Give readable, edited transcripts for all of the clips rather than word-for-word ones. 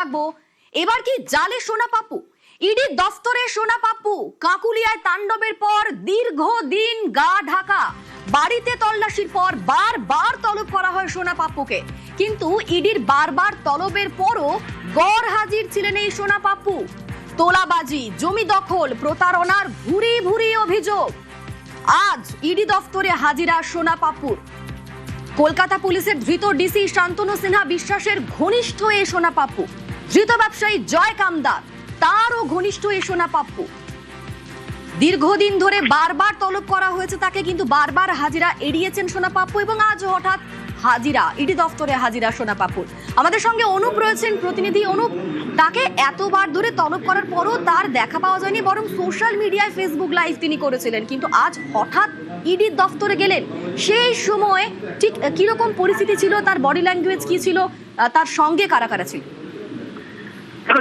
থাকবো। এবার কি জালে সোনা পাপ্পু? ইডি দফতরে সোনা পাপ্পু কাকুলিয়ায় তাণ্ডবের পর দীর্ঘদিন গা ঢাকা। বাড়িতে তল্লাশির পর বারবার তলব করা হয় সোনা পাপ্পুকে, কিন্তু ইডির বারবার তলবের পরও গড় হাজির ছিলেন এই সোনা পাপ্পু। তোলাবাজি, জমি দখল, প্রতারণার ভুরি ভুরি অভিযোগ। আজ ইডি দফতরে হাজিরা সোনা পাপ্পুর। কলকাতা পুলিশের ধৃত ডিসি শান্তনু সিনহা বিশ্বাসের ঘনিষ্ঠ এই সোনা পাপ্পু। ধৃত ব্যবসায়ী জয় কামদার, তারও ঘনিষ্ঠ এই সোনা পাপ্পু। দীর্ঘদিন ধরে বারবার তলব করা হয়েছে তাকে, কিন্তু বারবার হাজিরা এড়িয়েছেন সোনা পাপ্পু এবং আজ হঠাৎ হাজিরা, ইডি দফতরে হাজিরা সোনা পাপ্পুর। আমাদের সঙ্গে অনুপ রয়েছেন, প্রতিনিধি অনুপ। তাকে এতবার ধরে তলব করার পরও তার দেখা পাওয়া যায়নি, বরং সোশ্যাল মিডিয়ায় ফেসবুক লাইভ তিনি করেছিলেন, কিন্তু আজ হঠাৎ ইডির দফতরে গেলেন। সেই সময় ঠিক কিরকম পরিস্থিতি ছিল, তার বডি ল্যাঙ্গুয়েজ কি ছিল, তার সঙ্গে কারা কারা ছিল?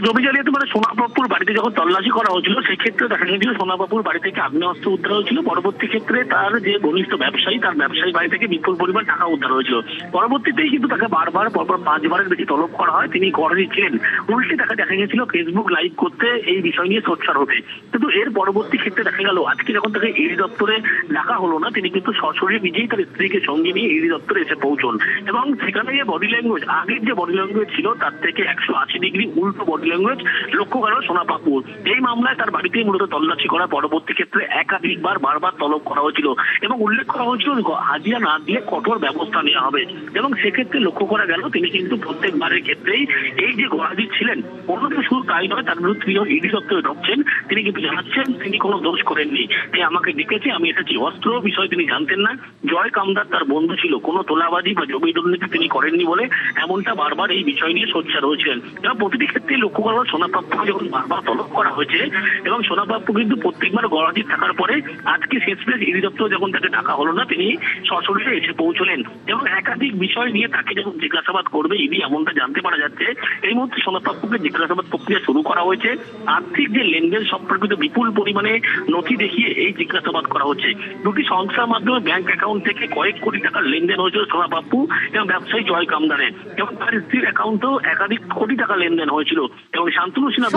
জমি জালিয়াতি মানে সোনা পাপ্পুর বাড়িতে যখন তল্লাশি করা হয়েছিল সেই ক্ষেত্রে দেখা গিয়েছিল সোনা পাপ্পুর বাড়ি থেকে আগ্নেয়াস্ত্র উদ্ধার হয়েছিল। পরবর্তী ক্ষেত্রে তার যে ঘনিষ্ঠ ব্যবসায়ী, তার ব্যবসায়ী বাড়ি থেকে বিপুল পরিমাণ টাকা উদ্ধার হয়েছিল। পরবর্তীতেই কিন্তু তাকে বারবার পরপর 5 বারের বেশি তলব করা হয়, তিনি গড়ে ছিলেন। উল্টে তাকে দেখা গেছিল ফেসবুক লাইভ করতে, এই বিষয় নিয়ে সোচ্চার হতে। কিন্তু এর পরবর্তী ক্ষেত্রে দেখা গেল আজকে যখন তাকে ইডি দপ্তরে ডাকা হলো না, তিনি কিন্তু সরাসরি নিজেই তার স্ত্রীকে সঙ্গে নিয়ে ইডি দপ্তরে এসে পৌঁছন এবং সেখানে যে বডি ল্যাঙ্গুয়েজ, আগের যে বডি ল্যাঙ্গুয়েজ ছিল তার থেকে 180 ডিগ্রি উল্টো বডি ল্যাঙ্গুয়েজ লক্ষ্য করা সোনা পাপ্পু। এই মামলায় তার বাড়িতেই মূলত তল্লাশি করা, পরবর্তী ক্ষেত্রে একাধিকবার বারবার তলব করা হয়েছিল এবং উল্লেখ করা হয়েছিল হাজিরা না দিয়ে কঠোর ব্যবস্থা নেওয়া হবে। এবং সেক্ষেত্রে লক্ষ্য করা গেল তিনি কিন্তু প্রত্যেকবারের ক্ষেত্রেই এই যে গড়াজি ছিলেন, অন্যদিকে শুধু তাই নয়, তার বিরুদ্ধে তিনি ইডি দপ্তরে ঢুকছেন, তিনি কিন্তু জানাচ্ছেন তিনি কোনো দোষ করেননি, তাই আমাকে ডেকেছে, আমি এসেছি। অস্ত্র বিষয় তিনি জানতেন না, জয় কামদার তার বন্ধু ছিল, কোনো তোলাবাজি বা জমি দুর্নীতি তিনি করেননি বলে এমনটা বারবার এই বিষয় নিয়ে সোচ্চার হয়েছিলেন। এবং প্রতিটি ক্ষেত্রে লক্ষ্য করা সোনা পাপ্পুকে যখন বারবার তলব করা হয়েছে এবং সোনা পাপ্পু কিন্তু প্রত্যেকবার গড়াজি থাকার পরে আজকে শেষমেশ ইডি দপ্তর যখন তাকে ডাকা হলো না, তিনি সশরীরে এসে পৌঁছলেন এবং একাধিক বিষয় নিয়ে তাকে যখন জিজ্ঞাসাবাদ করবে ইডি, এমনটা জানতে পারা যাচ্ছে। এই মুহূর্তে সোনা পাপ্পুকে জিজ্ঞাসাবাদ প্রক্রিয়া শুরু করা হয়েছে। আর্থিক যে লেনদেন সম্পর্কিত বিপুল পরিমাণে নথি দেখিয়ে এই জিজ্ঞাসাবাদ করা হচ্ছে। দুটি সংস্থার মাধ্যমে ব্যাংক অ্যাকাউন্ট থেকে কয়েক কোটি টাকার লেনদেন হয়েছিল সোনা পাপ্পু এবং ব্যবসায়ী জয় কামদারের, এবং তার স্ত্রীর অ্যাকাউন্টেও একাধিক কোটি টাকা লেনদেন হয়েছিল। এবং শান্তনু সিনহা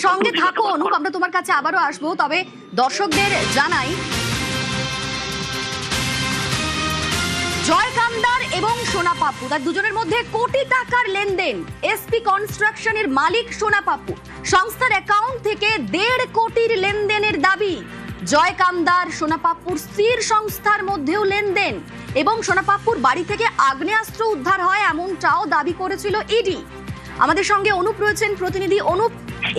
সঙ্গে থাকো অনুপ, আমরা তোমার কাছে আবারও আসবো। তবে দর্শকদের জানাই, জয় কামদার এবং সোনা পাপ্পু, তার দুজনের মধ্যে কোটি টাকার লেনদেন। এসপি কনস্ট্রাকশনের মালিক সোনা পাপ্পু, সংস্থার অ্যাকাউন্ট থেকে 1.5 কোটির লেনদেনের দাবি। জয় কামদার, সোনা পাপ্পুর স্ত্রীর সংস্থার মধ্যেও লেনদেন এবং সোনা পাপ্পুর বাড়ি থেকে আগ্নেয়াস্ত্র উদ্ধার হয় এমনটাও দাবি করেছিল ইডি। আমাদের সঙ্গে অনুপ রয়েছেন, প্রতিনিধি। অনুপ,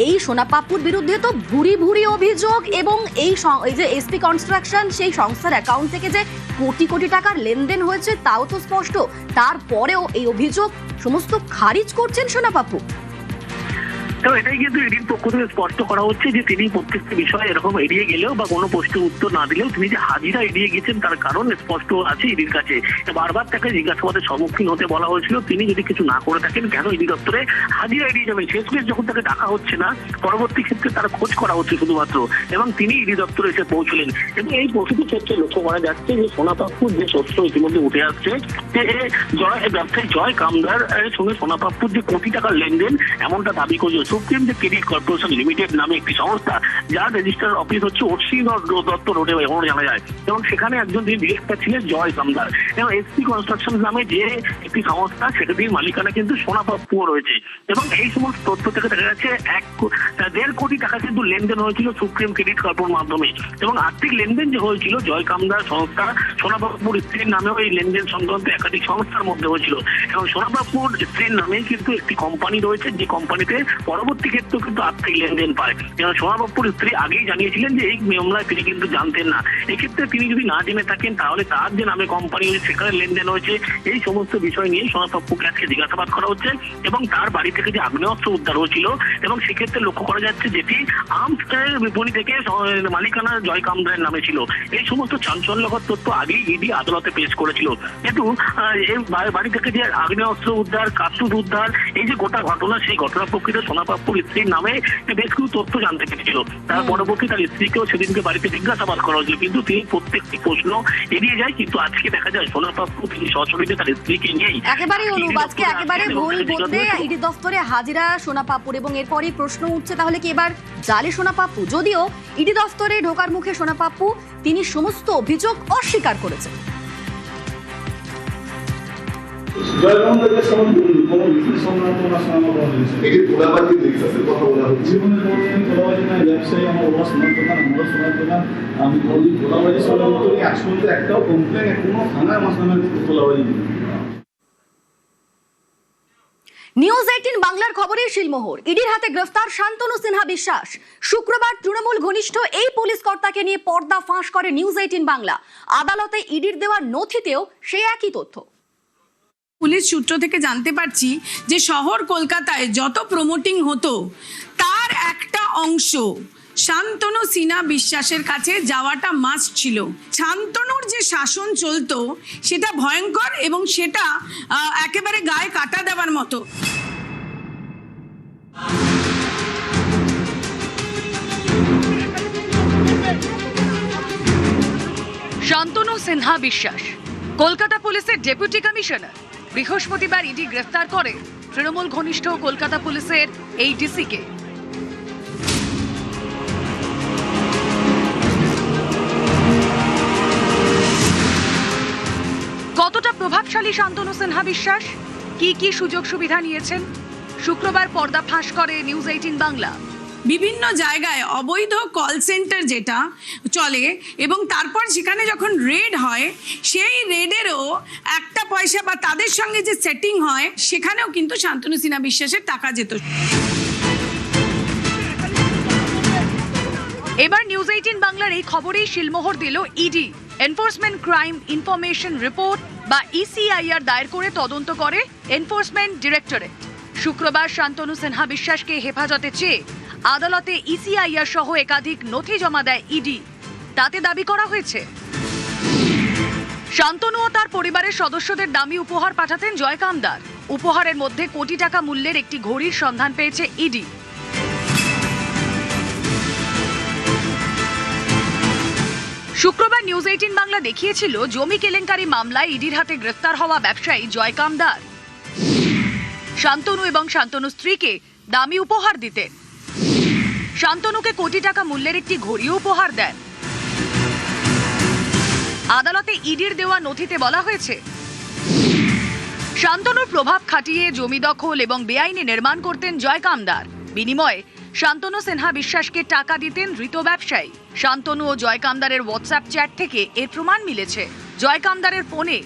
এই সোনা পাপ্পুর বিরুদ্ধে তো ভুরি ভুরি অভিযোগ এবং এই যে এসপি কনস্ট্রাকশন সেই সংস্থার অ্যাকাউন্ট থেকে যে কোটি কোটি টাকার লেনদেন হয়েছে তাও তো স্পষ্ট, তারপরেও এই অভিযোগ সমস্ত খারিজ করছেন সোনা পাপ্পু। তো এটাই কিন্তু ইডির পক্ষ থেকে স্পষ্ট করা হচ্ছে যে তিনি প্রত্যেকটি বিষয়ে এরকম এড়িয়ে গেলেও বা কোনো প্রশ্নের উত্তর না দিলেও তিনি যে হাজিরা এড়িয়ে গেছেন তার কারণ স্পষ্ট আছে ইডির কাছে। বারবার তাকে জিজ্ঞাসাবাদের সম্মুখীন হতে বলা হয়েছিল, তিনি যদি কিছু না করে থাকেন কেন ইডি দপ্তরে হাজিরা এড়িয়ে যাবেন। শেষমেশ যখন তাকে ডাকা হচ্ছে না, পরবর্তী ক্ষেত্রে তার খোঁজ করা হচ্ছে শুধুমাত্র, এবং তিনি ইডি দপ্তরে এসে পৌঁছলেন। এবং এই প্রতিটি ক্ষেত্রে লক্ষ্য করা যাচ্ছে যে সোনা পাপ্পুর যে তথ্য ইতিমধ্যে উঠে আসছে যে ব্যবসায়ী জয় কামদার সঙ্গে সোনা পাপ্পুর যে কোটি টাকার লেনদেন এমনটা দাবি করছে সুপ্রিম যে ক্রেডিট কর্পোরেশন লিমিটেড নামে একটি সংস্থা, যার রেজিস্টার অফিস হচ্ছে অশ্বিনী দত্ত রোডে এখনো জানা যায়। এবং সেখানে একজন যিনি ডিরেক্টর ছিলেন জয় কামদার, এবং এসপি কনস্ট্রাকশন নামে যে একটি সংস্থা সেটার মালিকানা কিন্তু সোনা পাপ্পুও রয়েছে। এবং এই সমস্ত তথ্য থেকে দেখা যাচ্ছে 1.5 কোটি টাকা কিন্তু লেনদেন হয়েছিল সুপ্রিম ক্রেডিট কর্পোর মাধ্যমে। এবং আর্থিক লেনদেন যে হয়েছিল জয় কামদার সংস্থা সোনা পাপ্পুর স্ত্রীর নামেও এই লেনদেন সংক্রান্ত একাধিক সংস্থার মধ্যে হয়েছিল। এবং সোনা পাপ্পুর স্ত্রীর নামে কিন্তু একটি কোম্পানি রয়েছে, যে কোম্পানিতে পরবর্তী ক্ষেত্রেও কিন্তু আর্থিক লেনদেন পায়। যেমন সোনা পাপ্পুর স্ত্রী আগেই জানিয়েছিলেন যে এই মামলায় তিনি কিন্তু জানতেন না। এক্ষেত্রে তিনি যদি না জেনে থাকেন তাহলে তার যে নামে কোম্পানি হয়েছে সেখানে লেনদেন হয়েছে, এই সমস্ত বিষয় নিয়ে সোনা পাপ্পুকে আজকে জিজ্ঞাসাবাদ করা হচ্ছে। এবং তার বাড়ি থেকে যে আগ্নেয়াস্ত্র উদ্ধার হয়েছিল, এবং সেক্ষেত্রে লক্ষ্য করা যাচ্ছে যেটি আর্মস বিপণী থেকে মালিকানা জয় কামদারের নামে ছিল। এই সমস্ত চাঞ্চল্যকর তথ্য আগেই ইডি আদালতে পেশ করেছিল। কিন্তু এই বাড়ি থেকে যে আগ্নেয়াস্ত্র উদ্ধার, কার্তুজ উদ্ধার, এই যে গোটা ঘটনা, সেই ঘটনা প্রকৃত সোনা পাপ্পুর স্ত্রীর নামে বেশ কিছু তথ্য জানতে পেরেছিল। তার পরবর্তী তার স্ত্রীকেও সেদিনকে বাড়িতে জিজ্ঞাসাবাদ করা হয়েছিল, কিন্তু তিনি প্রত্যেকটি প্রশ্ন এড়িয়ে যায়। কিন্তু আজকে দেখা যায় সোনা পাপ্পু তিনি সশরীরে তার স্ত্রীকে নিয়েই একেবারে অনুপ, আজকে একেবারে ভুল বলতে ইডি দফতরে হাজিরা সোনা পাপ্পুর, এবং এরপরই প্রশ্ন উঠছে তাহলে কি এবার জালে সোনা পাপ্পু? যদিও ইডি দফতরে ঢোকার মুখে সোনা পাপ্পু তিনি সমস্ত অভিযোগ অস্বীকার করেছেন। ব্যবসায়ী আমার ওরা সোনার দোকান, আমরা সোনার দোকান, আমি কোনোদিন তোলাবাজি সোনার মতো আজ পর্যন্ত একটাও কমপ্লেন কোনো থানায় আমার নামে তোলাবাজি নেই। নিউজ 18 বাংলার খবরের শিলমোহর। ইডির হাতে গ্রেফতার শান্তনু সিনহা বিশ্বাস। শুক্রবার তৃণমূল ঘনিষ্ঠ এই পুলিশ কর্তাকে নিয়ে পর্দা ফাঁস করে নিউজ 18 বাংলা। আদালতে ইডির দেওয়া নথিতেও সেই একই তথ্য। পুলিশ সূত্র থেকে জানতে পারছি যে শহর কলকাতায় যত প্রমোটিং হতো তার একটা অংশ শান্তনু সিনহা বিশ্বাসের কাছে যাওয়াটা মাস্ট ছিল। শান্তনুর যে শাসন চলতো সেটা ভয়ঙ্কর এবং সেটা একেবারে গায়ে কাটা দেওয়ার মতো। শান্তনু সিনহা বিশ্বাস কলকাতা পুলিশের ডেপুটি কমিশনার। বৃহস্পতিবার ইডি গ্রেফতার করে তৃণমূল ঘনিষ্ঠ কলকাতা পুলিশের এই ডিসিকে। কতটা প্রভাবশালী শান্তনু সিনহা বিশ্বাস, কি কি সুযোগ সুবিধা নিয়েছেন, শুক্রবার পর্দা ফাঁস করে নিউজ 18 বাংলা। বিভিন্ন জায়গায় অবৈধ কল সেন্টার যেটা চলে এবং তারপর সেখানে যখন রেড হয় সেই রেডেরও একটা পয়সা বা তাদের সঙ্গে যে সেটিং হয় সেখানেও কিন্তু শান্তনু সিনহা বিশ্বাসের টাকা যেত। এবার নিউজ 18 বাংলার এই খবরেই শিলমোহর দিল ED. Enforcement crime information report বা ইসিআইআর দায়ের করে তদন্ত করে এনফোর্সমেন্ট ডিরেক্টরেট। শুক্রবার শান্তনু সিনহা বিশ্বাসকে হেফাজতে চেয়ে আদালতে ইসিআইআর সহ একাধিক নথি জমা দেয় ইডি। তাতে দাবি করা হয়েছে শান্তনু ও তার পরিবারের সদস্যদের দামি উপহার পাঠাতেন জয় কামদার। উপহারের মধ্যে কোটি টাকা মূল্যের একটি ঘড়ির সন্ধান পেয়েছে ইডি। শুক্রবার নিউজ 18 বাংলা দেখিয়েছিল জমি কেলেঙ্কারি মামলায় ইডির হাতে গ্রেফতার হওয়া ব্যবসায়ী জয় কামদার শান্তনু এবং শান্তনু স্ত্রীকে দামি উপহার দিতেন। শান্তনুকে কোটি টাকা মূল্যের একটি ঘড়িও উপহার দেন। আদালতে ইডির দেওয়া নথিতে বলা হয়েছে শান্তনুর প্রভাব খাটিয়ে জমি দখল এবং বেআইনি নির্মাণ করতেন জয় কামদার। বিনিময়ে শান্তনু সিনহা বিশ্বাসকে টাকা দিতেন ধৃত ব্যবসায়ী। শান্তনু ও জয় কামদারের হোয়াটসঅ্যাপ চ্যাট থেকে এর প্রমাণ মিলেছে। জয় কামদারের ফোনে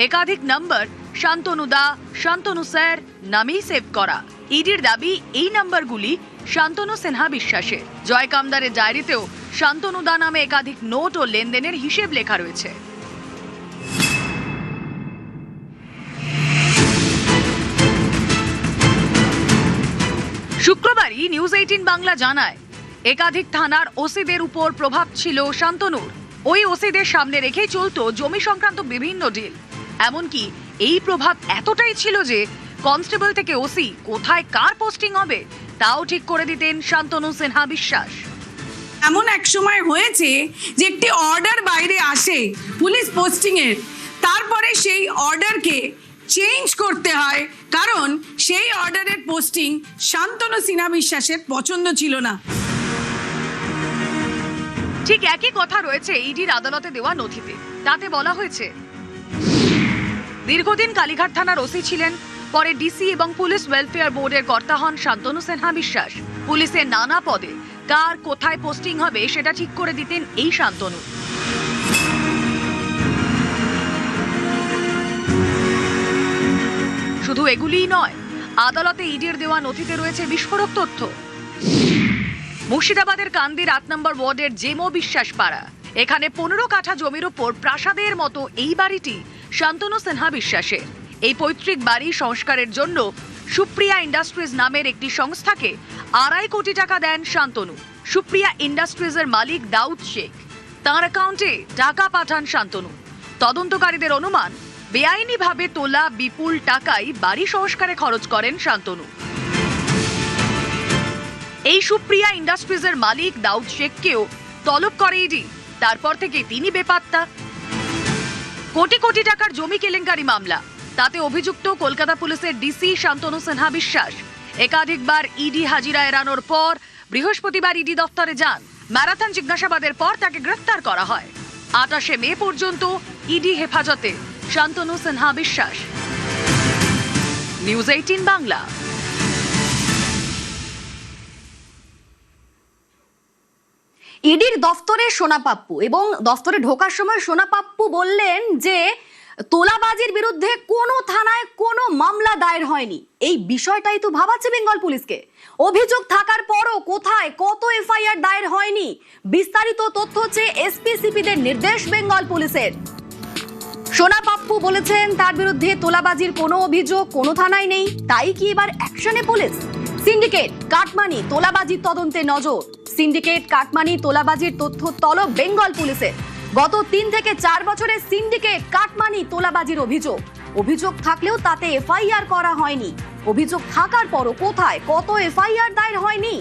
একাধিক নম্বর শান্তনু দা, শান্তনু স্যার নামেই সেভ করা। ইডির দাবি এই নম্বরগুলি শান্তনু সিনহা বিশ্বাসের। জয় কামদারের ডায়েরিতেও শান্তনু দা নামে একাধিক নোট ও লেনদেনের হিসেব লেখা রয়েছে। শুক্রবারই নিউজ 18 বাংলা জানায় একাধিক থানার ওসিদের উপর প্রভাব ছিল শান্তনুর। ওই ওসিদের সামনে রেখেই চলতো জমি সংক্রান্ত বিভিন্ন ডিল। এমনকি এই প্রভাব এতটাই ছিল যে কনস্টেবল থেকে ওসি কোথায় কার পোস্টিং হবে তাও ঠিক করে দিতেন শান্তনু সিনহা বিশ্বাস। এমন এক সময় হয়েছে যে একটি অর্ডার বাইরে আসে পুলিশ পোস্টিং এর, তারপরে সেই অর্ডারকে চেঞ্জ করতে হয় কারণ সেই অর্ডারের পোস্টিং শান্তনু সিনহা বিশ্বাসের পছন্দ ছিল না। ঠিক একই কথা রয়েছে ইডির আদালতে দেওয়া নথিতে। তাতে বলা হয়েছে দীর্ঘদিন কালীঘাট থানার ওসি ছিলেন, পরে ডিসি এবং পুলিশ ওয়েলফেয়ার বোর্ডের কর্তা হন শান্তনু সিনহা বিশ্বাস। পুলিশের নানা পদে কার কোথায় পোস্টিং হবে সেটা ঠিক করে দিতেন এই শান্তনু। শুধু এগুলিই নয়, আদালতে ইডির দেওয়া নথিতে রয়েছে বিস্ফোরক তথ্য। মুর্শিদাবাদের কান্দির 8 নম্বর ওয়ার্ডের জেমো বিশ্বাস পাড়া, এখানে 15 কাঠা জমির উপর প্রাসাদের মতো এই বাড়িটি শান্তনু সিনহা বিশ্বাসের। এই পৈতৃক বাড়ি সংস্কারের জন্য সুপ্রিয়া ইন্ডাস্ট্রিজ নামের একটি সংস্থাকে 2.5 কোটি টাকা দেন শান্তনু। সুপ্রিয়া ইন্ডাস্ট্রিজের মালিক দাউদ শেখ, তাঁর অ্যাকাউন্টে টাকা পাঠান শান্তনু। তদন্তকারীদের অনুমান বেআইনিভাবে তোলা বিপুল টাকাই বাড়ি সংস্কারে খরচ করেন শান্তনু। এই সুপ্রিয়া ইন্ডাস্ট্রিজের মালিক দাউদ শেখকেও তলব করে ইডি। তারপর থেকে তিনি বেপাত্তা। কোটি কোটি টাকার জমি কেলেঙ্কারি মামলা, তাতে অভিযুক্ত কলকাতা পুলিশের ডিসি শান্তনু সিনহা বিশ্বাস। একাধিকবার ইডি হাজিরা এড়ানোর পর বৃহস্পতিবার ইডি দফতরে যান। ম্যারাথন জিজ্ঞাসাবাদের পর তাকে গ্রেফতার করা হয়। 28শে মে পর্যন্ত ইডি হেফাজতে শান্তনু সিনহা বিশ্বাস। নিউজ 18 বাংলা। ইডির দফতরে সোনা পাপ্পু, এবং দফতরে ঢোকার সময় সোনা পাপ্পু বললেন যে তোলাবাজির বিরুদ্ধে কোনো থানায় কোনো মামলা দায়ের হয়নি। এই বিষয়টাই তো ভাবাচ্ছে বেঙ্গল পুলিশকে। অভিযোগ থাকার পরও কোথায় কত এফআইআর দায়ের হয়নি, বিস্তারিত তথ্য হচ্ছে এসপিসিপিদের নির্দেশ বেঙ্গল পুলিশের। সোনা পাপ্পু বলেছেন তার বিরুদ্ধে তোলাবাজির কোনো অভিযোগ কোনো থানায় নেই, তাই কি এবার অ্যাকশনে পুলিশ? সিন্ডিকেট কাটমানি তোলাবাজির তদন্তে নজর। সিন্ডিকেট কাটমানি তোলাবাজির তথ্য তলব বেঙ্গল পুলিশের। গত 3 থেকে 4 বছরে সিন্ডিকেট কাটমানি তোলাবাজির অভিযোগ থাকলেও তাতে এফআইআর করা হয়নি। অভিযোগ থাকার পরও কোথায় কত এফআইআর দায়ের হয়নি,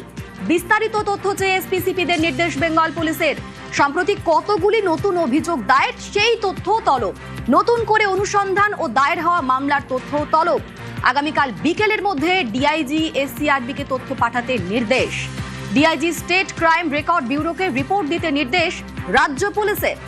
বিস্তারিত তথ্য চেয়ে এসপিসিপিদের নির্দেশ বেঙ্গল পুলিশের। সম্প্রতি কতগুলি নতুন অভিযোগ দায়ের সেই তথ্য তলব। নতুন করে অনুসন্ধান ও দায়ের হওয়া মামলার তথ্য তলব। আগামীকাল বিকেলের মধ্যে ডিআইজি এসসিআরবিকে তথ্য পাঠাতে নির্দেশ। ডিআইজি স্টেট ক্রাইম রেকর্ড ব্যুরোকে রিপোর্ট দিতে নির্দেশ রাজ্য পুলিশের।